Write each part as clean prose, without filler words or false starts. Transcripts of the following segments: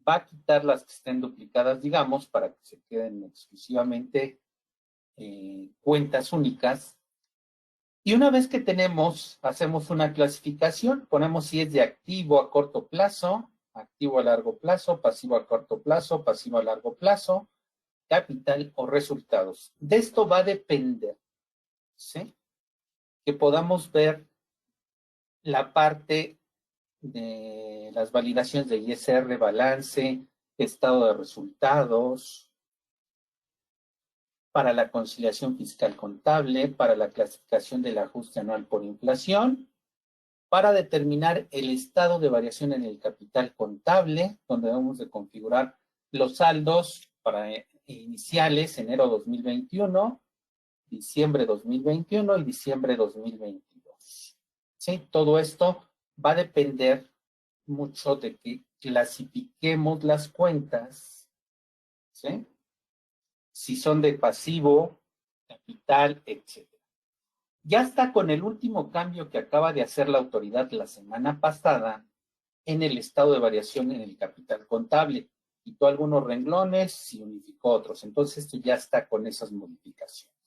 va a quitar las que estén duplicadas, digamos, para que se queden exclusivamente cuentas únicas. Y una vez que tenemos, hacemos una clasificación, ponemos si es de activo a corto plazo, activo a largo plazo, pasivo a corto plazo, pasivo a largo plazo, capital o resultados. De esto va a depender, ¿sí? Que podamos ver la parte de las validaciones de ISR, balance, estado de resultados, para la conciliación fiscal contable, para la clasificación del ajuste anual por inflación, para determinar el estado de variación en el capital contable, donde debemos de configurar los saldos para iniciales, enero 2021, diciembre 2021 y diciembre 2022. ¿Sí? Todo esto va a depender mucho de que clasifiquemos las cuentas, ¿sí? Si son de pasivo, capital, etc. Ya está con el último cambio que acaba de hacer la autoridad la semana pasada en el estado de variación en el capital contable. Quitó algunos renglones y unificó otros. Entonces, esto ya está con esas modificaciones.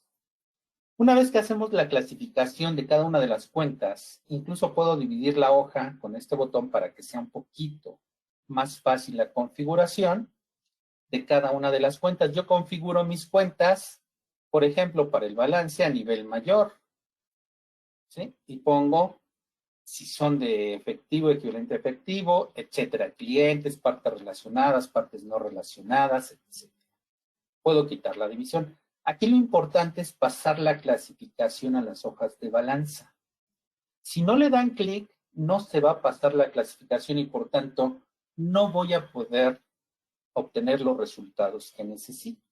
Una vez que hacemos la clasificación de cada una de las cuentas, incluso puedo dividir la hoja con este botón para que sea un poquito más fácil la configuración de cada una de las cuentas. Yo configuro mis cuentas, por ejemplo, para el balance a nivel mayor, ¿sí? Y pongo si son de efectivo, equivalente a efectivo, etcétera. Clientes, partes relacionadas, partes no relacionadas, etcétera. Puedo quitar la división. Aquí lo importante es pasar la clasificación a las hojas de balanza. Si no le dan clic, no se va a pasar la clasificación y por tanto no voy a poder obtener los resultados que necesito.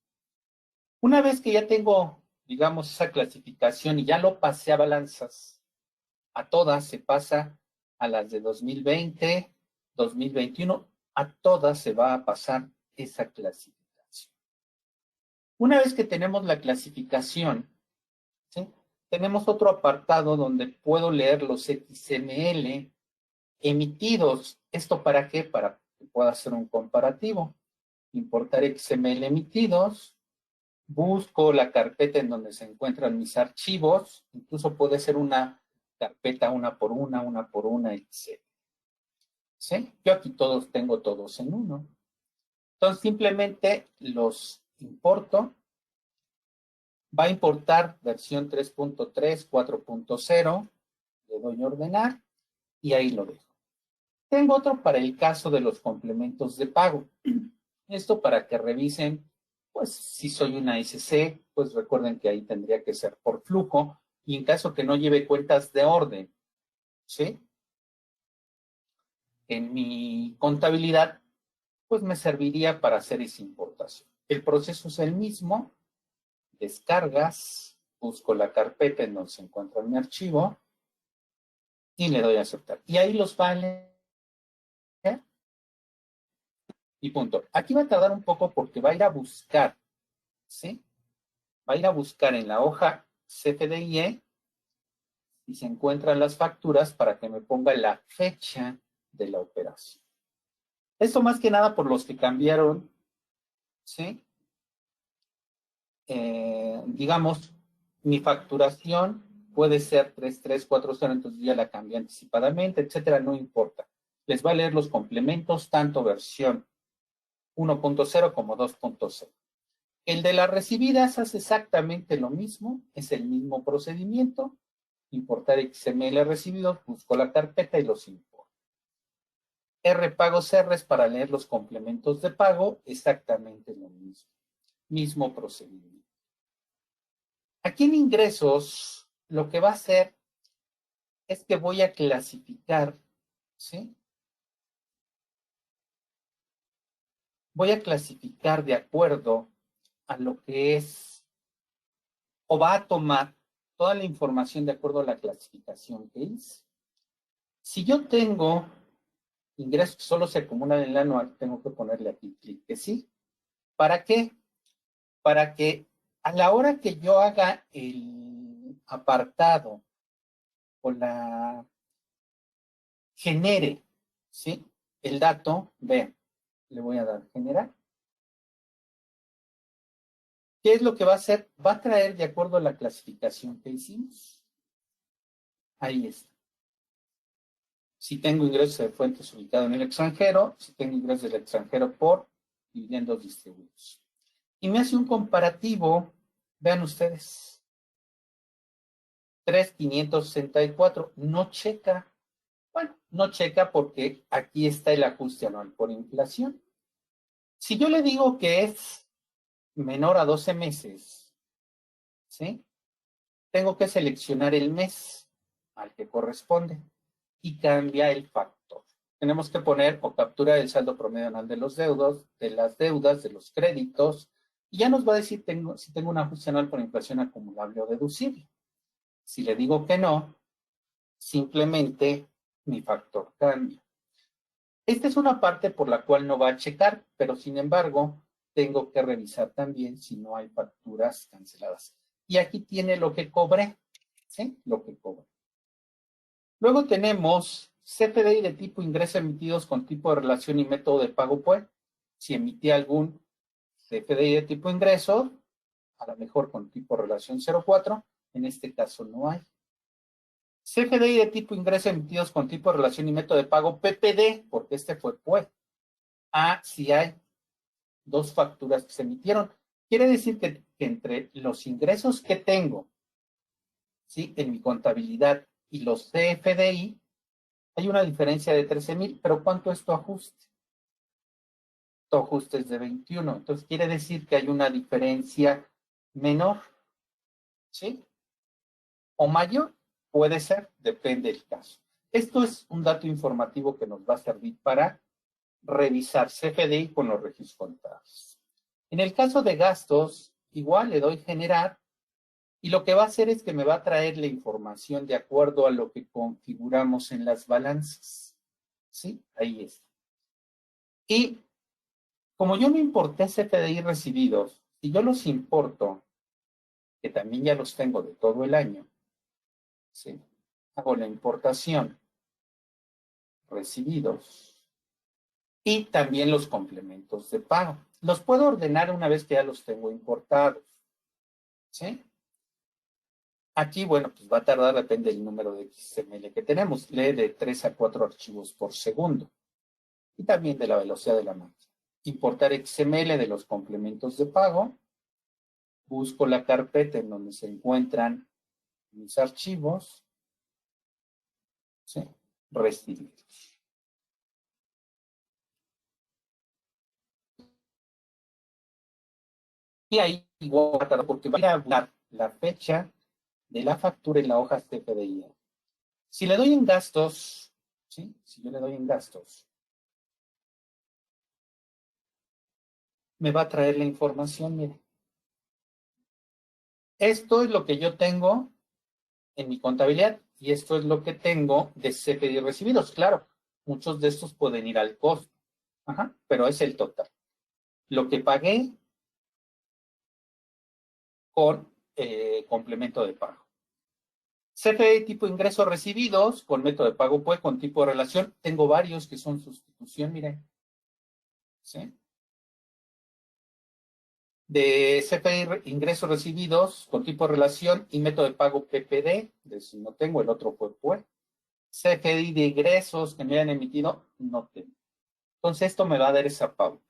Una vez que ya tengo, digamos, esa clasificación y ya lo pasé a balanzas, a todas se pasa a las de 2020, 2021, a todas se va a pasar esa clasificación. Una vez que tenemos la clasificación, ¿sí? Tenemos otro apartado donde puedo leer los XML emitidos. ¿Esto para qué? Para que pueda hacer un comparativo. Importar XML emitidos. Busco la carpeta en donde se encuentran mis archivos. Incluso puede ser una carpeta una por una, etc. ¿Sí? Yo aquí tengo todos en uno. Entonces simplemente los importo. Va a importar versión 3.3, 4.0. Le doy a ordenar y ahí lo dejo. Tengo otro para el caso de los complementos de pago. Esto para que revisen, pues si soy una SC, pues recuerden que ahí tendría que ser por flujo y en caso que no lleve cuentas de orden, ¿sí? En mi contabilidad, pues me serviría para hacer esa importación. El proceso es el mismo. Descargas, busco la carpeta en donde se encuentra mi archivo y le doy a aceptar. Y ahí los va a leer y punto. Aquí va a tardar un poco porque va a ir a buscar, ¿sí? Va a ir a buscar en la hoja CFDIE y se encuentran las facturas para que me ponga la fecha de la operación. Esto más que nada por los que cambiaron, ¿sí? Digamos, mi facturación puede ser 3340, entonces ya la cambié anticipadamente, etcétera, no importa. Les va a leer los complementos, tanto versión 1.0 como 2.0. El de las recibidas hace exactamente lo mismo, es el mismo procedimiento. Importar XML recibidos, busco la carpeta y los importo. Pagos R's para leer los complementos de pago, exactamente lo mismo. Mismo procedimiento. Aquí en ingresos, lo que va a hacer es que voy a clasificar, ¿sí? Voy a clasificar de acuerdo a lo que es, o va a tomar toda la información de acuerdo a la clasificación que hice. Si yo tengo ingresos que solo se acumulan en el anual, tengo que ponerle aquí clic que sí. ¿Para qué? Para que a la hora que yo haga el apartado o la genere, ¿sí? El dato, vean, Le voy a dar generar. ¿Qué es lo que va a hacer? Va a traer de acuerdo a la clasificación que hicimos. Ahí está. Si tengo ingresos de fuentes ubicados en el extranjero, si tengo ingresos del extranjero por dividendos distribuidos. Y me hace un comparativo, vean ustedes, 3,564, no checa. Bueno, no checa porque aquí está el ajuste anual por inflación. Si yo le digo que es menor a 12 meses, ¿sí? Tengo que seleccionar el mes al que corresponde y cambia el factor. Tenemos que poner o captura del saldo promedio anual de los deudos, de las deudas, de los créditos, y ya nos va a decir si tengo un ajuste anual por inflación acumulable o deducible. Si le digo que no, simplemente mi factor cambia. Esta es una parte por la cual no va a checar, pero sin embargo, tengo que revisar también si no hay facturas canceladas. Y aquí tiene lo que cobré, ¿sí? Lo que cobré. Luego tenemos CFDI de tipo ingreso emitidos con tipo de relación y método de pago, pues, si emití algún CFDI de tipo ingreso, a lo mejor con tipo de relación 04, en este caso no hay. CFDI de tipo ingreso emitidos con tipo de relación y método de pago PPD, porque este fue PUE. Sí hay dos facturas que se emitieron. Quiere decir que entre los ingresos que tengo, ¿sí? En mi contabilidad y los CFDI, hay una diferencia de 13,000, pero ¿cuánto es tu ajuste? Tu ajuste es de 21, entonces quiere decir que hay una diferencia menor, ¿sí? O mayor, puede ser, depende del caso. Esto es un dato informativo que nos va a servir para revisar CFDI con los registros contables. En el caso de gastos, igual le doy generar y lo que va a hacer es que me va a traer la información de acuerdo a lo que configuramos en las balanzas. ¿Sí? Ahí está. Y como yo no importé CFDI recibidos, si yo los importo, que también ya los tengo de todo el año, ¿sí? Hago la importación, recibidos, y también los complementos de pago. Los puedo ordenar una vez que ya los tengo importados, ¿sí? Aquí, bueno, pues va a tardar, depende del número de XML que tenemos. Lee de 3 a 4 archivos por segundo. Y también de la velocidad de la máquina. Importar XML de los complementos de pago. Busco la carpeta en donde se encuentran mis archivos. ¿Sí? Recibidos. Y ahí igual va a tardar porque va a hablar la fecha de la factura en la hoja CFDI. Si le doy en gastos, ¿sí? Si yo le doy en gastos, me va a traer la información, mire. Esto es lo que yo tengo en mi contabilidad y esto es lo que tengo de CFDI recibidos. Claro, muchos de estos pueden ir al costo, pero es el total. Lo que pagué con complemento de pago. CFDI tipo ingresos recibidos con método de pago, pues con tipo de relación. Tengo varios que son sustitución, miren. ¿Sí? De CFDI ingresos recibidos con tipo de relación y método de pago PPD, de si no tengo, el otro fue PUE. CFDI de ingresos que me hayan emitido, no tengo. Entonces esto me va a dar esa pauta.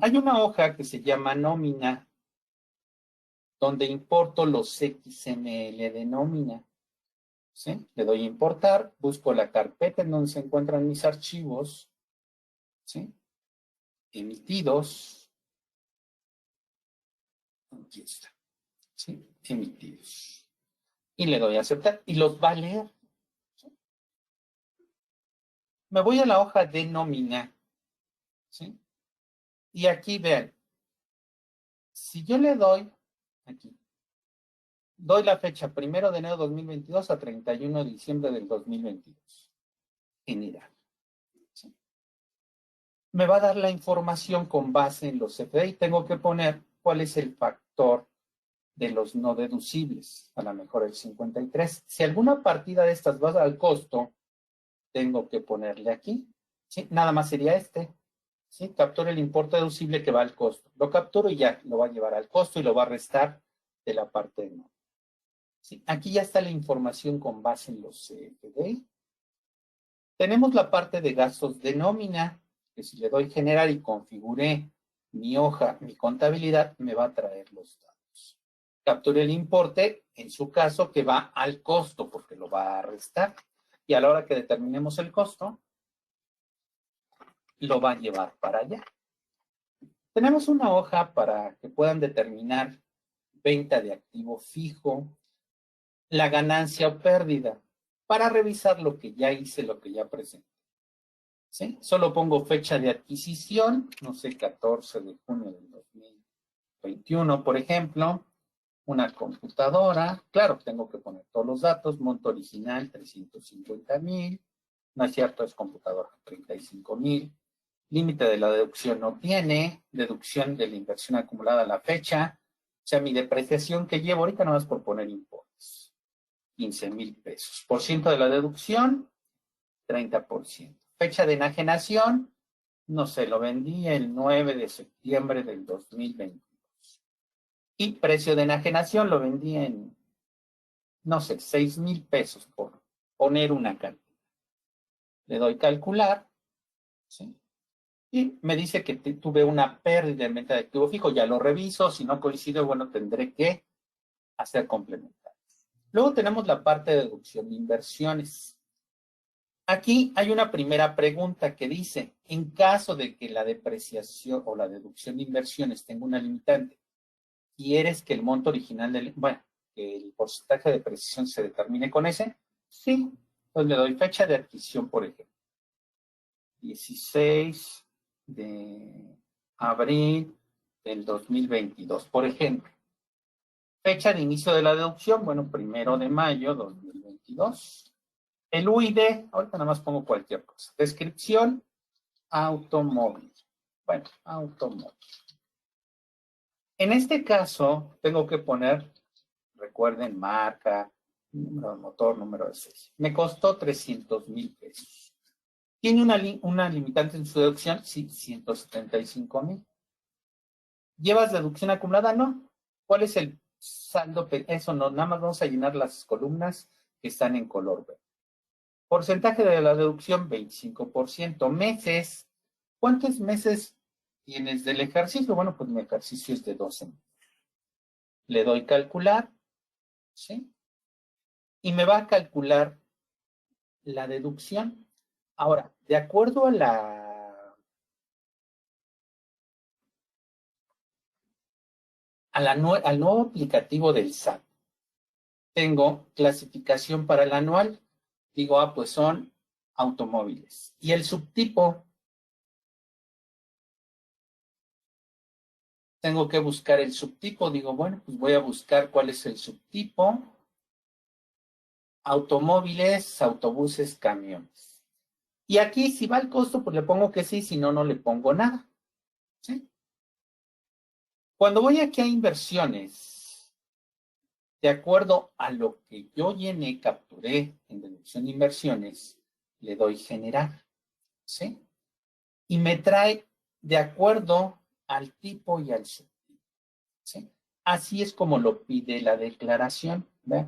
Hay una hoja que se llama nómina, donde importo los XML de nómina. ¿Sí? Le doy a importar, busco la carpeta en donde se encuentran mis archivos, ¿sí? Emitidos. Aquí está, ¿sí? Emitidos. Y le doy a aceptar y los va a leer. ¿Sí? Me voy a la hoja de nómina, ¿sí? Y aquí vean, si yo le doy, aquí, doy la fecha 1 de enero de 2022 a 31 de diciembre del 2022. General. ¿Sí? Me va a dar la información con base en los CFDI. Tengo que poner cuál es el factor de los no deducibles, a lo mejor el 53. Si alguna partida de estas va al costo, tengo que ponerle aquí. ¿Sí? Nada más sería este. ¿sí? Captura el importe deducible que va al costo. Lo capturo y ya lo va a llevar al costo y lo va a restar de la parte de nómina. ¿Sí? Aquí ya está la información con base en los CFDI. Tenemos la parte de gastos de nómina, que si le doy generar y configuré mi hoja, mi contabilidad, me va a traer los datos. Capture el importe, en su caso, que va al costo, porque lo va a restar. Y a la hora que determinemos el costo, lo va a llevar para allá. Tenemos una hoja para que puedan determinar venta de activo fijo, la ganancia o pérdida, para revisar lo que ya hice, lo que ya presenté. ¿Sí? Solo pongo fecha de adquisición, no sé, 14 de junio del 2021, por ejemplo, una computadora, claro, tengo que poner todos los datos, monto original 350,000, no es cierto, es computadora 35,000, límite de la deducción no tiene, deducción de la inversión acumulada a la fecha, o sea, mi depreciación que llevo ahorita nada más por poner importes, 15,000 pesos. Por ciento de la deducción, 30%. Fecha de enajenación, no sé, lo vendí el 9 de septiembre del 2022. Y precio de enajenación lo vendí en, no sé, 6,000 pesos por poner una cantidad. Le doy calcular, ¿sí? Y me dice que tuve una pérdida en venta de activo fijo, ya lo reviso, si no coincide, bueno, tendré que hacer complementario. Luego tenemos la parte de deducción de inversiones. Aquí hay una primera pregunta que dice, en caso de que la depreciación o la deducción de inversiones tenga una limitante, ¿quieres que el monto original del, bueno, que el porcentaje de depreciación se determine con ese? Sí. Entonces le doy fecha de adquisición, por ejemplo. 16 de abril del 2022, por ejemplo. Fecha de inicio de la deducción, bueno, 1 de mayo 2022. El UID, ahorita nada más pongo cualquier cosa. Descripción, automóvil. Bueno, automóvil. En este caso, tengo que poner, recuerden, marca, número de motor, número de serie. Me costó 300,000 pesos. ¿Tiene una limitante en su deducción? Sí, 175,000. ¿Llevas deducción acumulada? No. ¿Cuál es el saldo? Eso no, nada más vamos a llenar las columnas que están en color verde. Porcentaje de la deducción, 25%. Meses, ¿cuántos meses tienes del ejercicio? Bueno, pues mi ejercicio es de 12 meses. Le doy calcular, ¿sí? Y me va a calcular la deducción. Ahora, de acuerdo a al nuevo aplicativo del SAT, tengo clasificación para el anual. Digo, pues son automóviles. Y el subtipo, tengo que buscar el subtipo. Digo, bueno, pues voy a buscar cuál es el subtipo. Automóviles, autobuses, camiones. Y aquí, si va el costo, pues le pongo que sí, si no, no le pongo nada. ¿Sí? Cuando voy aquí a inversiones, de acuerdo a lo que yo llené, capturé en deducción de inversiones, le doy generar. ¿Sí? Y me trae de acuerdo al tipo y al subtipo. ¿Sí? Así es como lo pide la declaración. ¿Ve?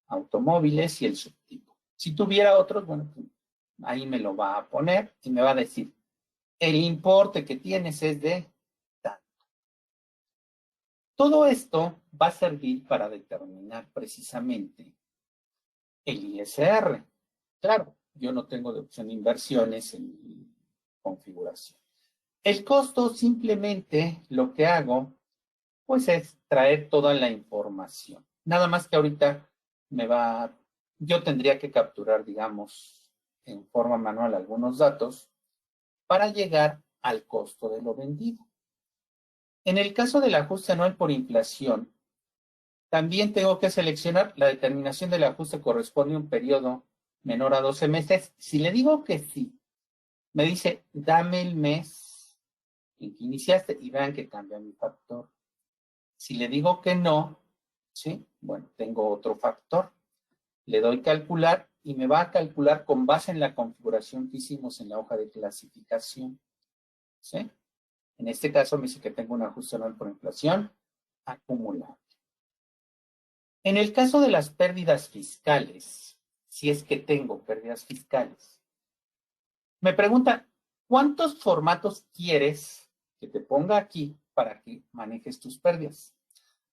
Automóviles y el subtipo. Si tuviera otros, bueno, pues ahí me lo va a poner y me va a decir, el importe que tienes es de tanto. Todo esto va a servir para determinar precisamente el ISR. Claro, yo no tengo deducción de inversiones en mi configuración. El costo simplemente lo que hago, pues es traer toda la información. Nada más que ahorita yo tendría que capturar, digamos, en forma manual algunos datos para llegar al costo de lo vendido. En el caso del ajuste anual por inflación, también tengo que seleccionar la determinación del ajuste corresponde a un periodo menor a 12 meses. Si le digo que sí, me dice, dame el mes en que iniciaste y vean que cambia mi factor. Si le digo que no, ¿sí? Bueno, tengo otro factor. Le doy calcular y me va a calcular con base en la configuración que hicimos en la hoja de clasificación. ¿sí? En este caso me dice que tengo un ajuste anual por inflación acumulable. En el caso de las pérdidas fiscales, si es que tengo pérdidas fiscales, me pregunta, ¿cuántos formatos quieres que te ponga aquí para que manejes tus pérdidas?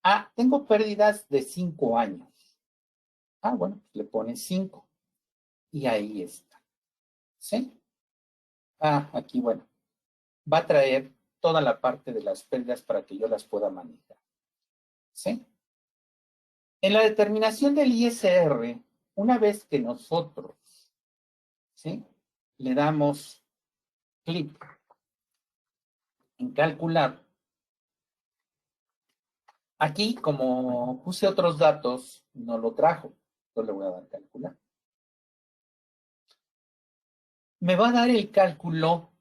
Ah, tengo pérdidas de 5 años. Ah, bueno, le pones 5. Y ahí está. ¿Sí? Ah, aquí, bueno, va a traer toda la parte de las pérdidas para que yo las pueda manejar. ¿Sí? En la determinación del ISR, una vez que nosotros, ¿sí?, le damos clic en calcular, aquí como puse otros datos, no lo trajo. Entonces le voy a dar calcular. Me va a dar el cálculo,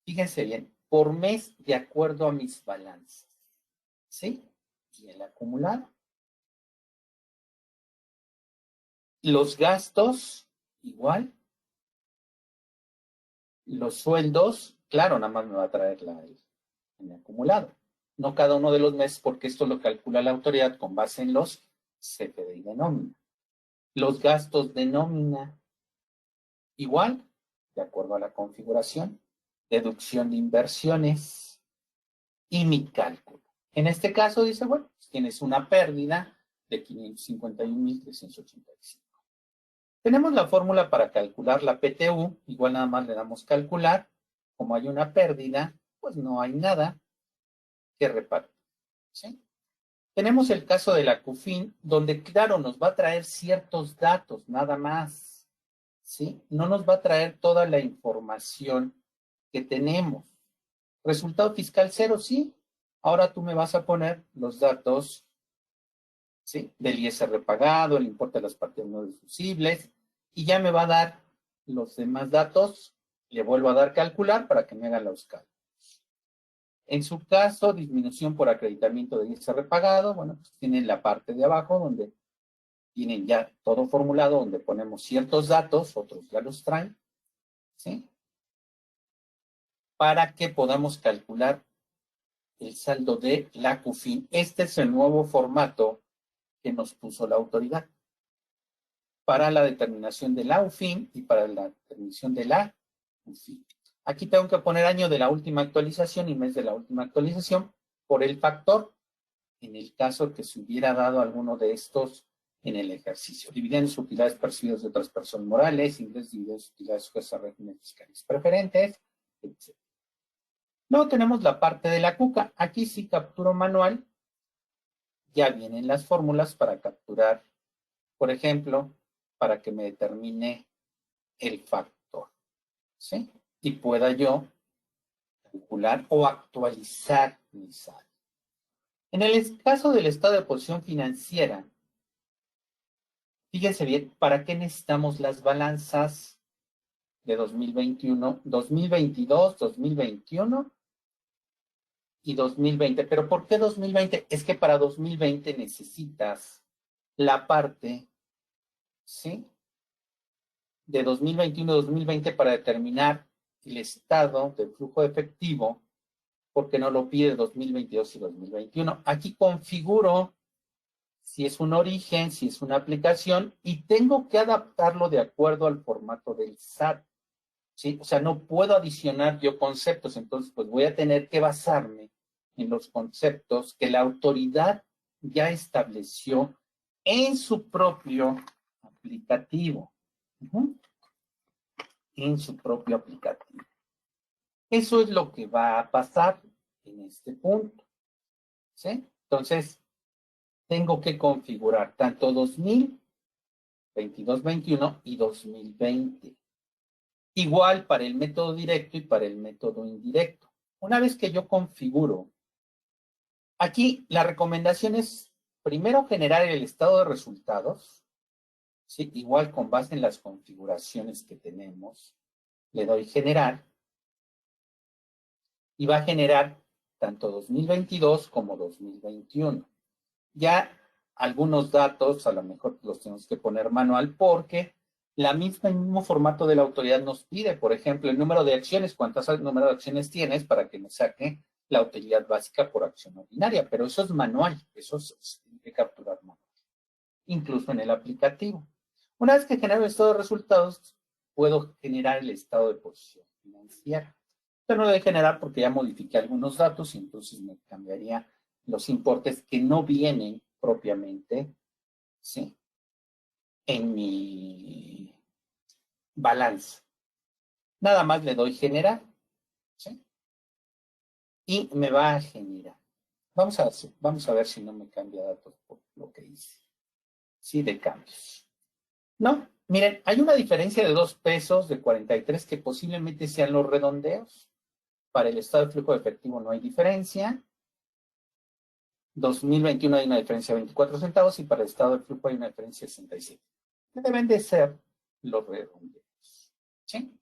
fíjense bien, por mes de acuerdo a mis balanzas. ¿Sí? Y el acumulado. Los gastos, igual. Los sueldos, claro, nada más me va a traer el acumulado. No cada uno de los meses, porque esto lo calcula la autoridad con base en los CFDI de nómina. Los gastos de nómina, igual, de acuerdo a la configuración, deducción de inversiones y mi cálculo. En este caso dice, bueno, pues tienes una pérdida de 551,385. Tenemos la fórmula para calcular la PTU, igual nada más le damos calcular. Como hay una pérdida, pues no hay nada que repartir. ¿Sí? Tenemos el caso de la CUFIN, donde claro, nos va a traer ciertos datos, nada más. ¿Sí? No nos va a traer toda la información que tenemos. Resultado fiscal 0, sí. Ahora tú me vas a poner los datos, ¿sí?, del ISR pagado, el importe de las partidas no deducibles, y ya me va a dar los demás datos. Le vuelvo a dar calcular para que me haga los cálculos. En su caso, disminución por acreditamiento de ISR pagado, bueno, pues tienen la parte de abajo donde tienen ya todo formulado, donde ponemos ciertos datos, otros ya los traen, ¿sí?, para que podamos calcular el saldo de la CUFIN. Este es el nuevo formato que nos puso la autoridad para la determinación de la UFIN y para la determinación de la UFIN. Aquí tengo que poner año de la última actualización y mes de la última actualización por el factor, en el caso que se hubiera dado alguno de estos en el ejercicio. Dividendos, utilidades percibidas de otras personas morales, ingresos, dividendos, utilidades sujetas a regímenes fiscales preferentes, etc. Luego tenemos la parte de la CUCA. Aquí sí capturo manual. Ya vienen las fórmulas para capturar, por ejemplo, para que me determine el factor, ¿sí? Y pueda yo calcular o actualizar mi saldo. En el caso del estado de posición financiera, fíjense bien, ¿para qué necesitamos las balanzas de 2021, 2022, 2021 y 2020? ¿Pero por qué 2020? Es que para 2020 necesitas la parte, ¿sí?, de 2021-2020 para determinar el estado del flujo de efectivo, porque no lo pide 2022 y 2021. Aquí configuro si es un origen, si es una aplicación, y tengo que adaptarlo de acuerdo al formato del SAT. ¿Sí? O sea, no puedo adicionar yo conceptos, entonces pues voy a tener que basarme en los conceptos que la autoridad ya estableció en su propio aplicativo. En su propio aplicativo. Eso es lo que va a pasar en este punto. ¿Sí? Entonces, tengo que configurar tanto 2022, 21 y 2020. Igual para el método directo y para el método indirecto. Una vez que yo configuro, aquí la recomendación es primero generar el estado de resultados, ¿sí?, igual con base en las configuraciones que tenemos. Le doy generar y va a generar tanto 2022 como 2021. Ya algunos datos a lo mejor los tenemos que poner manual porque El mismo formato de la autoridad nos pide, por ejemplo, el número de acciones, cuántas número de acciones tienes para que me saque la utilidad básica por acción ordinaria, pero eso es manual, eso se tiene que capturar manual, incluso en el aplicativo. Una vez que genero el estado de resultados, puedo generar el estado de posición financiera. Pero no lo voy a generar porque ya modifiqué algunos datos y entonces me cambiaría los importes que no vienen propiamente, ¿sí?, en mi balance. Nada más le doy generar, ¿sí?, y me va a generar. Vamos a ver si no me cambia datos por lo que hice. Sí, de cambios. No, miren, hay una diferencia de 2 pesos de 43 que posiblemente sean los redondeos. Para el estado de flujo de efectivo no hay diferencia. 2021 hay una diferencia de 24 centavos y para el estado de flujo hay una diferencia de 67. Deben de ser los redondeos, ¿sí?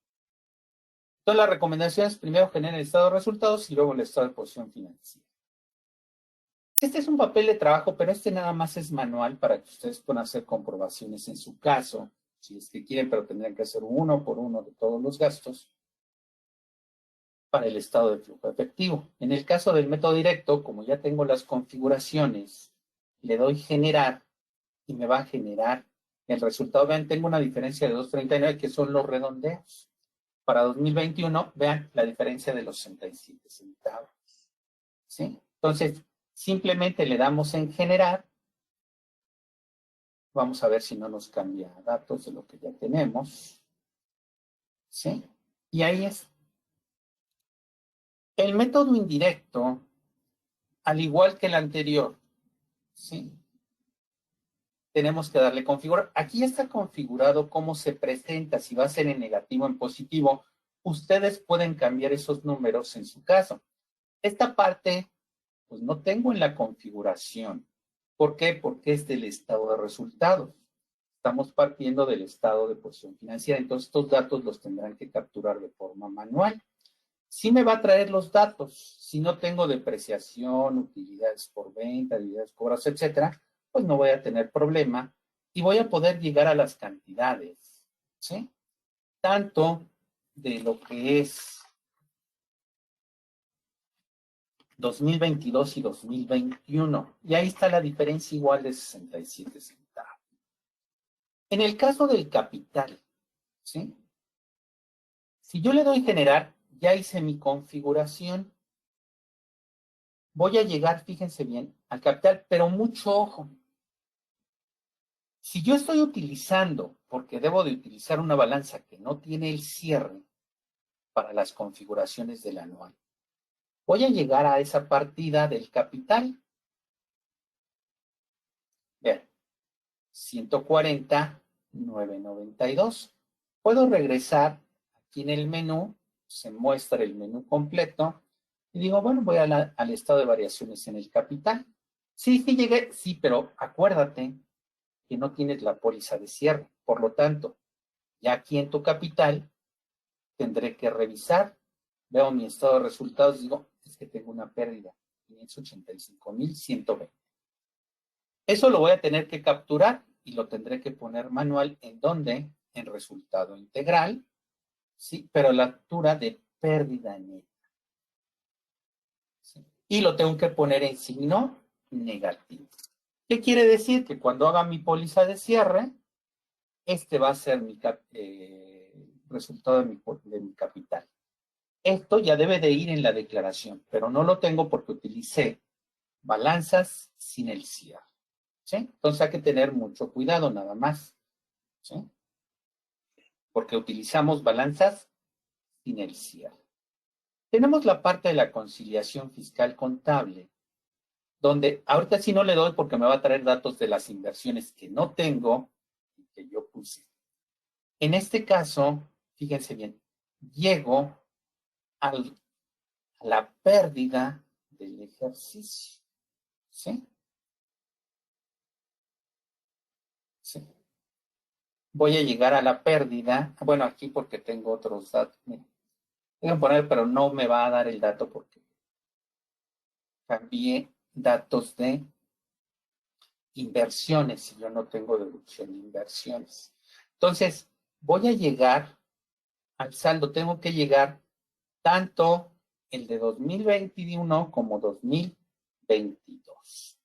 Entonces, la recomendación es primero generar el estado de resultados y luego el estado de posición financiera. Este es un papel de trabajo, pero este nada más es manual para que ustedes puedan hacer comprobaciones en su caso, si es que quieren, pero tendrían que hacer uno por uno de todos los gastos para el estado de flujo efectivo. En el caso del método directo, como ya tengo las configuraciones, le doy generar y me va a generar el resultado. Vean, tengo una diferencia de 2.39 que son los redondeos. Para 2021, vean la diferencia de los 67 centavos. ¿Sí? Entonces, simplemente le damos en generar. Vamos a ver si no nos cambia datos de lo que ya tenemos. ¿Sí? Y ahí es. El método indirecto, al igual que el anterior, ¿sí?, tenemos que darle configurar. Aquí está configurado cómo se presenta, si va a ser en negativo o en positivo. Ustedes pueden cambiar esos números en su caso. Esta parte, pues no tengo en la configuración. ¿Por qué? Porque es del estado de resultados. Estamos partiendo del estado de posición financiera, entonces estos datos los tendrán que capturar de forma manual. Sí me va a traer los datos. Si no tengo depreciación, utilidades por venta, utilidades cobradas, etcétera, pues no voy a tener problema y voy a poder llegar a las cantidades, ¿sí? Tanto de lo que es 2022 y 2021. Y ahí está la diferencia igual de 67 centavos. En el caso del capital, ¿sí?, si yo le doy generar, ya hice mi configuración. Voy a llegar, fíjense bien, al capital, pero mucho ojo. Si yo estoy utilizando, porque debo de utilizar una balanza que no tiene el cierre para las configuraciones del anual, voy a llegar a esa partida del capital. Vean, 140,992. Puedo regresar aquí en el menú, se muestra el menú completo, y digo, bueno, voy al estado de variaciones en el capital. Sí, sí llegué, sí, pero acuérdate que no tienes la póliza de cierre. Por lo tanto, ya aquí en tu capital tendré que revisar. Veo mi estado de resultados, digo, es que tengo una pérdida, 585,120. Eso lo voy a tener que capturar y lo tendré que poner manual. ¿En dónde? En resultado integral, sí, pero la altura de pérdida neta. ¿Sí? Y lo tengo que poner en signo negativo. ¿Qué quiere decir? Que cuando haga mi póliza de cierre, este va a ser mi resultado de mi capital. Esto ya debe de ir en la declaración, pero no lo tengo porque utilicé balanzas sin el cierre, ¿sí? Entonces hay que tener mucho cuidado nada más, ¿sí? Porque utilizamos balanzas sin el cierre. Tenemos la parte de la conciliación fiscal contable, donde ahorita sí no le doy porque me va a traer datos de las inversiones que no tengo y que yo puse. En este caso, fíjense bien, llego a la pérdida del ejercicio, ¿sí? Sí. Voy a llegar a la pérdida, bueno, aquí porque tengo otros datos, miren, voy a poner, pero no me va a dar el dato porque cambié datos de inversiones y yo no tengo deducción de inversiones. Entonces, voy a llegar al saldo, tengo que llegar tanto el de 2021 como 2022.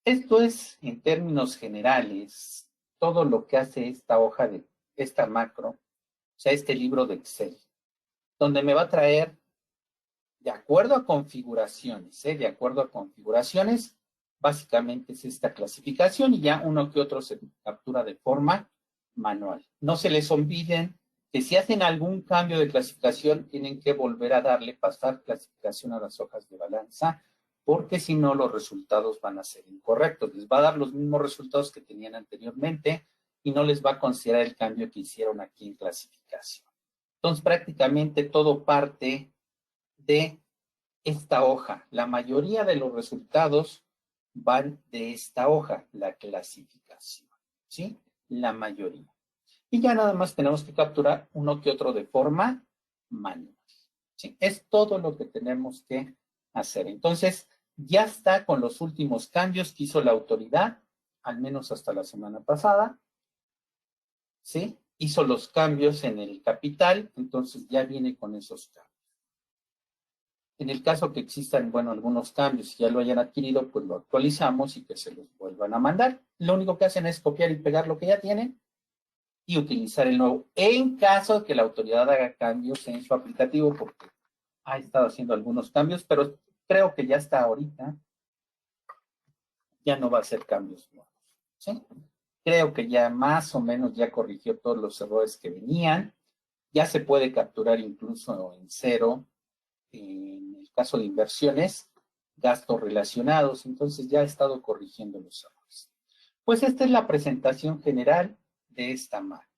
Esto es, en términos generales, todo lo que hace esta hoja de esta macro, o sea, este libro de Excel, donde me va a traer, de acuerdo a configuraciones, de acuerdo a configuraciones, básicamente es esta clasificación y ya uno que otro se captura de forma manual. No se les olviden que si hacen algún cambio de clasificación, tienen que volver a darle pasar clasificación a las hojas de balanza, porque si no, los resultados van a ser incorrectos. Les va a dar los mismos resultados que tenían anteriormente y no les va a considerar el cambio que hicieron aquí en clasificación. Entonces, prácticamente todo parte de esta hoja. La mayoría de los resultados van de esta hoja, la clasificación, ¿sí? La mayoría. Y ya nada más tenemos que capturar uno que otro de forma manual, ¿sí? Es todo lo que tenemos que hacer. Entonces, ya está con los últimos cambios que hizo la autoridad, al menos hasta la semana pasada, ¿sí? Hizo los cambios en el capital, entonces ya viene con esos cambios. En el caso que existan, bueno, algunos cambios y ya lo hayan adquirido, pues lo actualizamos y que se los vuelvan a mandar. Lo único que hacen es copiar y pegar lo que ya tienen y utilizar el nuevo. En caso de que la autoridad haga cambios en su aplicativo, porque ha estado haciendo algunos cambios, pero creo que ya hasta ahorita ya no va a hacer cambios nuevos, ¿sí? Creo que ya más o menos ya corrigió todos los errores que venían. Ya se puede capturar incluso en cero. En el caso de inversiones, gastos relacionados, entonces ya he estado corrigiendo los errores. Pues esta es la presentación general de esta marca.